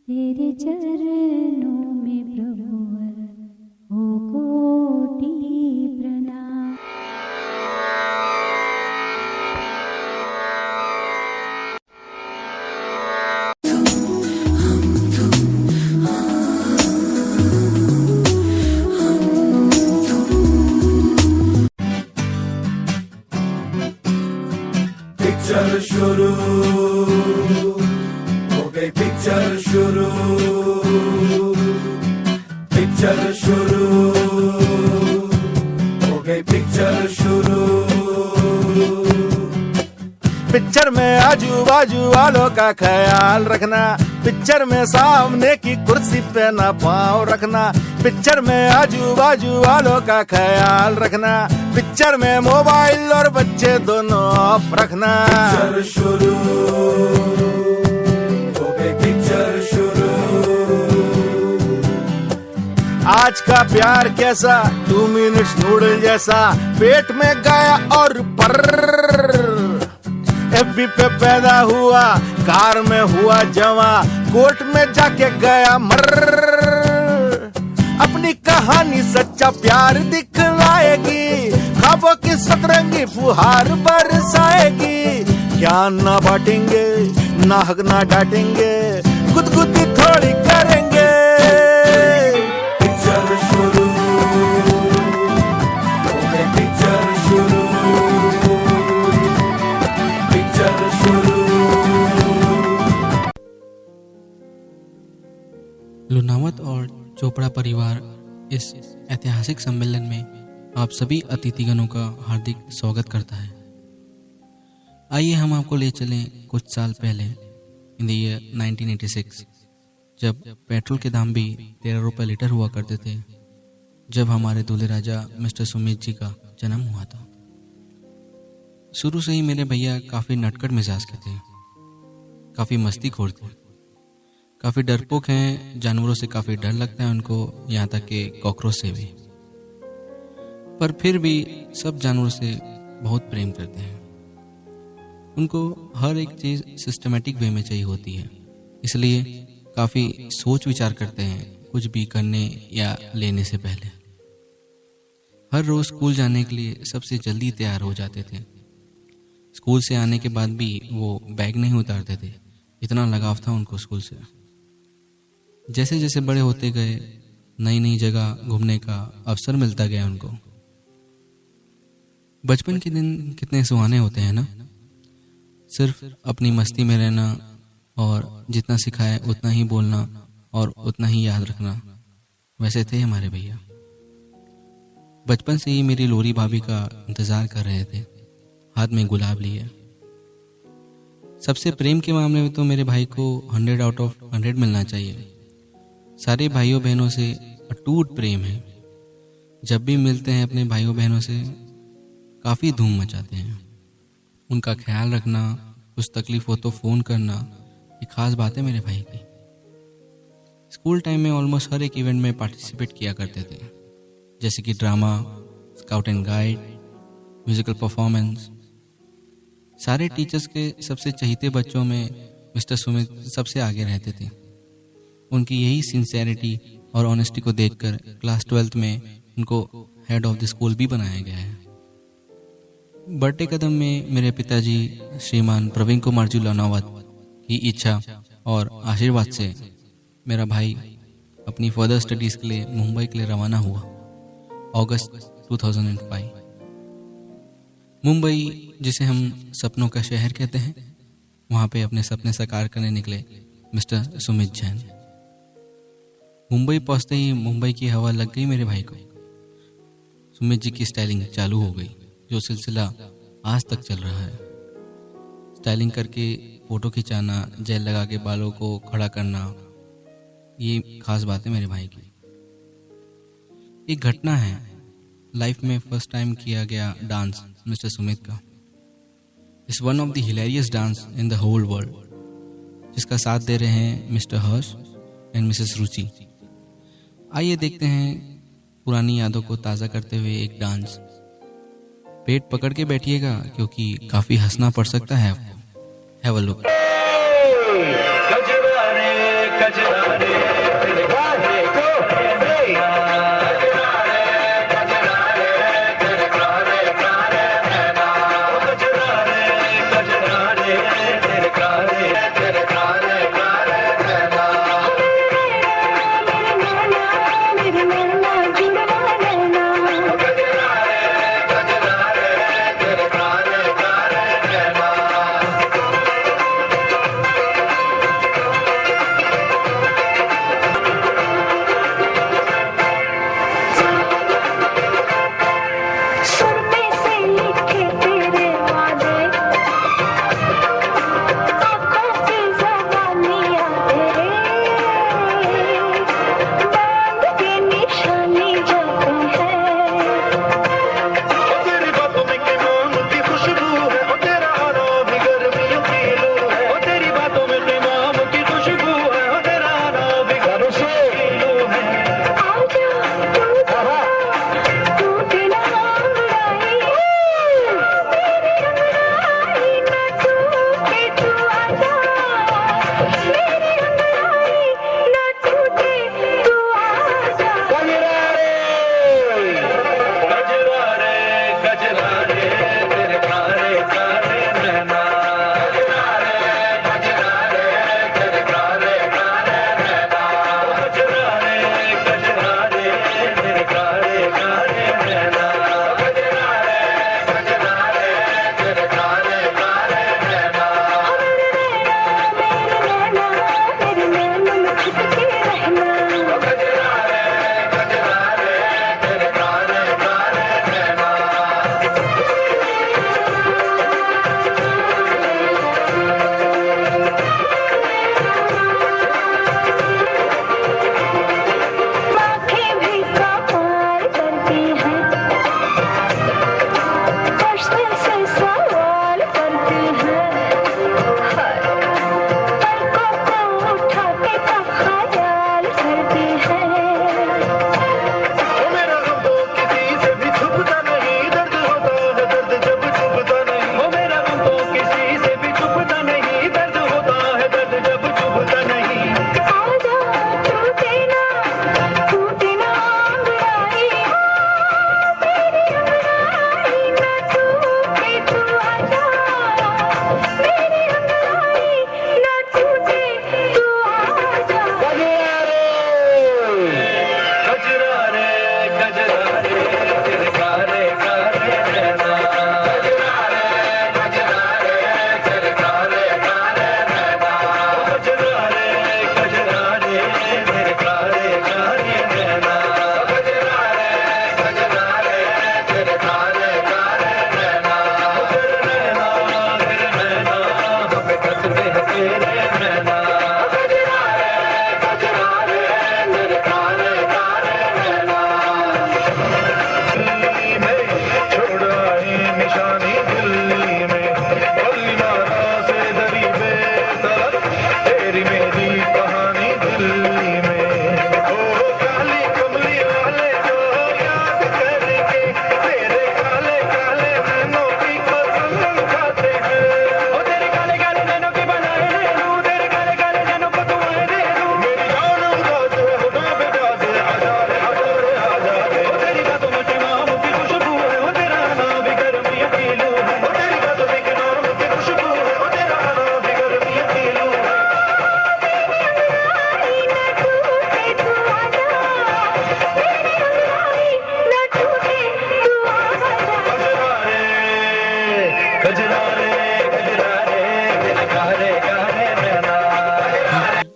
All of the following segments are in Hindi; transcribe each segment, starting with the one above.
तेरे चरणों में प्रभुवर हो कोटि प्रणाम। पिक्चर शुरू हो गई, पिक्चर शुरू, पिक्चर शुरू हो गई, पिक्चर शुरू। पिक्चर में आजू बाजू वालों का ख्याल रखना, पिक्चर में सामने की कुर्सी पे ना पाँव रखना, पिक्चर में आजू बाजू वालों का ख्याल रखना, पिक्चर में मोबाइल और बच्चे दोनों ऑफ रखना। पिक्चर शुरू हो गई, पिक्चर शुरू। आज का प्यार कैसा 2 मिनट्स नूडल जैसा, पेट में गया और पर एफबी पे पैदा हुआ, कार में हुआ जवा, कोर्ट में जाके गया मर। अपनी कहानी सच्चा प्यार दिखलाएगी, ख्वाबों की सतरंगी फुहार बरसाएगी। ज्ञान ना बांटेंगे, ना हक ना डांटेंगे, गुदगुदी थोड़ी करेंगे। पिक्चर शुरू हो गई, पिक्चर शुरू, पिक्चर शुरू। लुनावत और चोपड़ा परिवार इस ऐतिहासिक सम्मेलन में आप सभी अतिथिगणों का हार्दिक स्वागत करता है। आइए हम आपको ले चलें कुछ साल पहले, इन द ईयर 1986, जब पेट्रोल के दाम भी 13 रुपये लीटर हुआ करते थे, जब हमारे दूल्हे राजा मिस्टर सुमित जी का जन्म हुआ था। शुरू से ही मेरे भैया काफ़ी नटखट मिजाज के थे, काफ़ी मस्तीखोर थे, काफ़ी डरपोक हैं, जानवरों से काफ़ी डर लगता है उनको, यहाँ तक कि कॉकरोच से भी। पर फिर भी सब जानवरों से बहुत प्रेम करते हैं। उनको हर एक चीज़ सिस्टमेटिक वे में चाहिए होती है, इसलिए काफ़ी सोच विचार करते हैं कुछ भी करने या लेने से पहले। हर रोज़ स्कूल जाने के लिए सबसे जल्दी तैयार हो जाते थे। स्कूल से आने के बाद भी वो बैग नहीं उतारते थे, इतना लगाव था उनको स्कूल से। जैसे जैसे बड़े होते गए, नई नई जगह घूमने का अवसर मिलता गया उनको। बचपन के दिन कितने सुहाने होते हैं ना, सिर्फ अपनी मस्ती में रहना और जितना सिखाए उतना ही बोलना और उतना ही याद रखना, वैसे थे हमारे भैया। बचपन से ही मेरी लोरी भाभी का इंतज़ार कर रहे थे, हाथ में गुलाब लिए। सबसे प्रेम के मामले में तो मेरे भाई को 100 आउट ऑफ 100 मिलना चाहिए। सारे भाइयों बहनों से अटूट प्रेम है। जब भी मिलते हैं अपने भाइयों बहनों से काफ़ी धूम मचाते हैं। उनका ख्याल रखना, कुछ तकलीफ हो तो फ़ोन करना, ये खास बात है मेरे भाई की। स्कूल टाइम में ऑलमोस्ट हर एक इवेंट में पार्टिसिपेट किया करते थे, जैसे कि drama, scout and guide, musical performance. सारे टीचर्स के सबसे चहीते बच्चों में मिस्टर सुमित सबसे आगे रहते थे। उनकी यही सिंसेरिटी और ऑनेस्टी को देखकर क्लास 12th में उनको हेड ऑफ द स्कूल भी बनाया गया है। बढ़ते कदम में मेरे पिताजी श्रीमान प्रवीण कुमार जी लुनावत की इच्छा और आशीर्वाद से मेरा भाई अपनी फर्दर स्टडीज़ के लिए मुंबई के लिए रवाना हुआ अगस्त 2005। मुंबई, जिसे हम सपनों का शहर कहते हैं, वहाँ पे अपने सपने साकार करने निकले मिस्टर सुमित जैन। मुंबई पहुंचते ही मुंबई की हवा लग गई मेरे भाई को। सुमित जी की स्टाइलिंग चालू हो गई, जो सिलसिला आज तक चल रहा है। स्टाइलिंग करके फ़ोटो खिंचाना, जेल लगा के बालों को खड़ा करना, ये खास बात है मेरे भाई की। एक घटना है, लाइफ में फर्स्ट टाइम किया गया डांस मिस्टर सुमित का। It's one of the hilarious dance in the whole world, जिसका साथ दे रहे हैं Mr Harsh and Mrs Ruchi. आइए देखते हैं पुरानी यादों को ताज़ा करते हुए एक डांस। पेट पकड़ के बैठिएगा क्योंकि काफ़ी हंसना पड़ सकता है आपको। Have a look.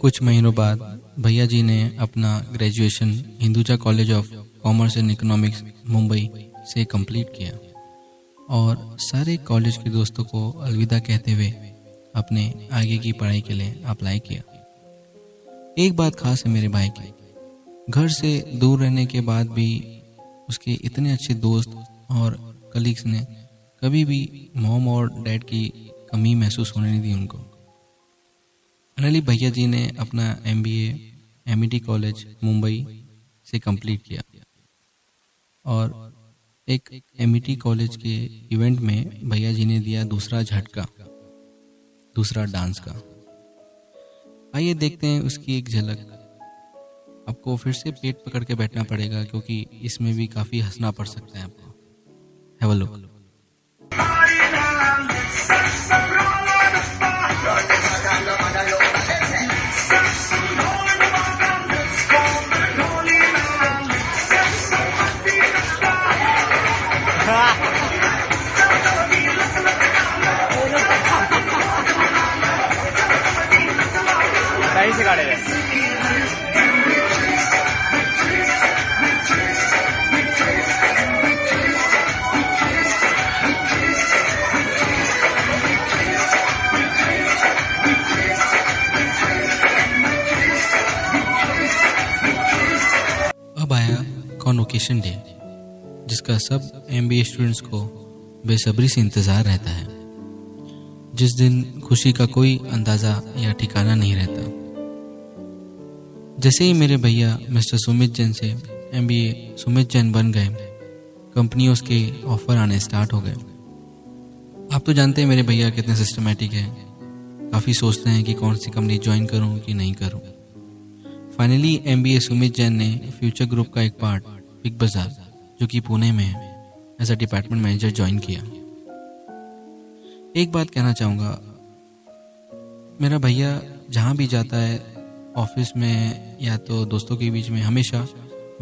कुछ महीनों बाद भैया जी ने अपना graduation Hinduja college of commerce and economics Mumbai से कंप्लीट किया और सारे कॉलेज के दोस्तों को अलविदा कहते हुए अपने आगे की पढ़ाई के लिए अप्लाई किया। एक बात खास है मेरे भाई की, घर से दूर रहने के बाद भी उसके इतने अच्छे दोस्त और कलीग्स ने कभी भी मॉम और डैड की कमी महसूस होने नहीं दी उनको। फाइनली भैया जी ने अपना MBA MET कॉलेज मुंबई से कंप्लीट किया और एक MET कॉलेज के इवेंट में भैया जी ने दिया दूसरा झटका, दूसरा डांस का। आइए देखते हैं उसकी एक झलक। आपको फिर से पेट पकड़ के बैठना पड़ेगा क्योंकि इसमें भी काफ़ी हंसना पड़ सकता है आपको। Have a look. सही से गाड़े अब आया कॉन्वोकेशन डे, जिसका सब MBA स्टूडेंट्स को बेसब्री से इंतज़ार रहता है, जिस दिन खुशी का कोई अंदाज़ा या ठिकाना नहीं रहता। जैसे ही मेरे भैया मिस्टर सुमित जैन से MBA सुमित जैन बन गए, कंपनियों के ऑफ़र आने स्टार्ट हो गए। आप तो जानते हैं मेरे भैया कितने सिस्टमेटिक हैं, काफ़ी सोचते हैं कि कौन सी कंपनी ज्वाइन करूं कि नहीं करूं। फाइनली MBA सुमित जैन ने फ्यूचर ग्रुप का एक पार्ट बिग बाजार, जो कि पुणे में है, as a department manager join किया। एक बात कहना चाहूँगा, मेरा भैया जहाँ भी जाता है, ऑफिस में या तो दोस्तों के बीच में, हमेशा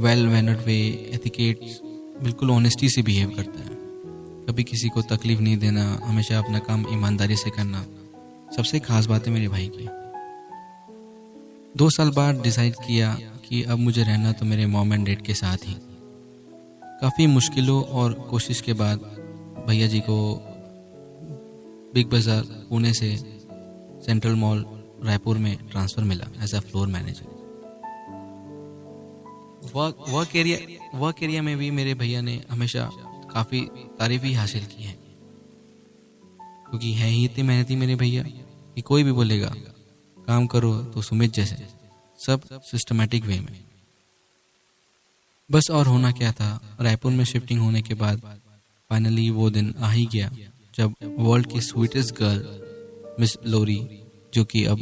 वेल मैनर्ड वे, एथिकेट, बिल्कुल ऑनेस्टी से बिहेव करता है। कभी किसी को तकलीफ नहीं देना, हमेशा अपना काम ईमानदारी से करना, सबसे खास बात है मेरे भाई की। 2 साल बाद डिसाइड किया कि अब मुझे रहना तो मेरे मॉम एंड डैड के साथ ही। काफ़ी मुश्किलों और कोशिश के बाद भैया जी को बिग बाजार पुणे से सेंट्रल मॉल रायपुर में ट्रांसफ़र मिला as a floor manager. Work area में भी मेरे भैया ने हमेशा काफ़ी तारीफ ही हासिल की है, क्योंकि है ही इतने मेहनती मेरे भैया कि कोई भी बोलेगा काम करो तो सुमित जैसे, सब सिस्टमेटिक वे में। बस और होना क्या था, रायपुर में शिफ्टिंग होने के बाद फाइनली वो दिन आ ही गया जब वर्ल्ड की स्वीटेस्ट गर्ल मिस लोरी, जो कि अब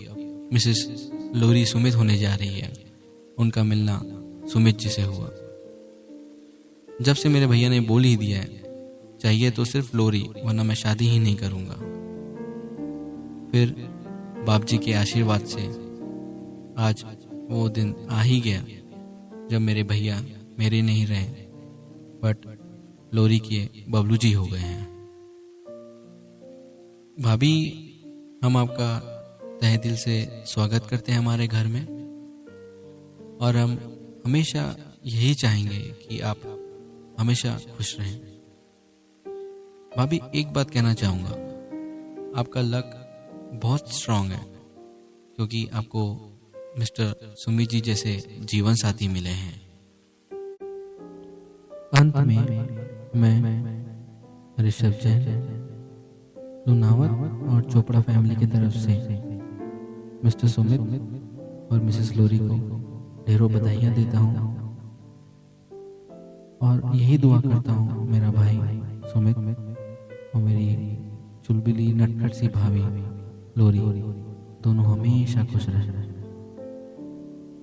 मिसेस लोरी सुमित होने जा रही है, उनका मिलना सुमित जी से हुआ। जब से मेरे भैया ने बोल ही दिया है चाहिए तो सिर्फ लोरी, वरना मैं शादी ही नहीं करूँगा, फिर बाप जी के आशीर्वाद से आज वो दिन आ ही गया जब मेरे भैया मेरे नहीं रहे, बट लोरी के बबलू जी हो गए हैं। भाभी, हम आपका तहे दिल से स्वागत करते हैं हमारे घर में, और हम हमेशा यही चाहेंगे कि आप हमेशा खुश रहें। भाभी, एक बात कहना चाहूँगा, आपका लक बहुत स्ट्रांग है क्योंकि आपको मिस्टर सुमित जी जैसे जीवन साथी मिले हैं। अंत में मैं ऋषभ जैन, लुनावत और चोपड़ा फैमिली की तरफ से मिस्टर सुमित और मिसेस लोरी को ढेरों बधाइयाँ देता हूँ, और यही दुआ करता हूँ मेरा भाई सुमित और मेरी चुलबुली नटखट सी भाभी लोरी दोनों हमेशा खुश रहें।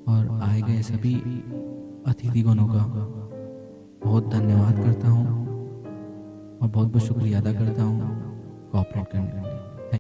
और आए गए सभी अतिथिगणों का बहुत धन्यवाद करता हूँ और बहुत बहुत शुक्रिया अदा करता हूँ कोऑपरेट करने के लिए।